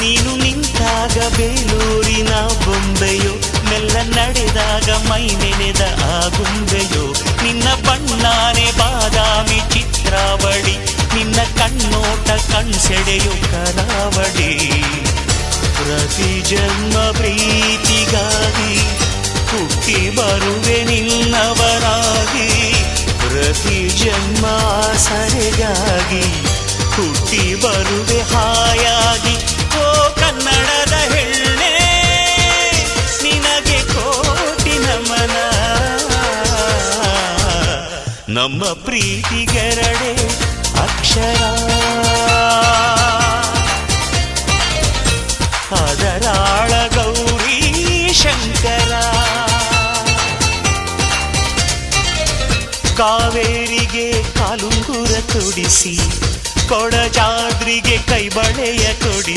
ನೀನು ನಿಂತಾಗ ಬೇಲೂರಿನ ಬೊಂಬೆಯೋ, ಮೆಲ್ಲ ನಡೆದಾಗ ಮೈ ನೆನೆದ ಆ ಗುಂಬೆಯೋ. ನಿನ್ನ ಬಣ್ಣಾನೆ ಬಾದಾಮಿ ಚಿತ್ರಾವಳಿ, ನಿನ್ನ ಕಣ್ಣೋಟ ಕಣ್ಸೆಡೆಯೋ ಕರಾವಳಿ. ಪ್ರತಿ ಜನ್ಮ ಪ್ರೀತಿಗಾಗಿ ಹುಟ್ಟಿ ಬರುವೆ ನಿನ್ನವರಾಗಿ, ಪ್ರತಿ ಜನ್ಮ ಆಸರೆಗಾಗಿ ಹುಟ್ಟಿ ಬರುವೆ ಹಾಯಾಗಿ. ಓ ಕನ್ನಡದ ಹೆಣ್ಣೆ ನಿನಗೆ ಕೋಟಿ ನಮನ, ನಮ್ಮ ಪ್ರೀತಿಗೆರಡೆ ಅಕ್ಷರ, ಅದರಾಳ ಗೌರಿ ಶಂಕರ. ಕಾವೇರಿಗೆ ಕಾಲುಂಗುರ ತೊಡಿಸಿ, ಕೊಡಜಾದ್ರಿಗೆ ಕೈಬಳೆಯ ಕೊಡಿಸಿ.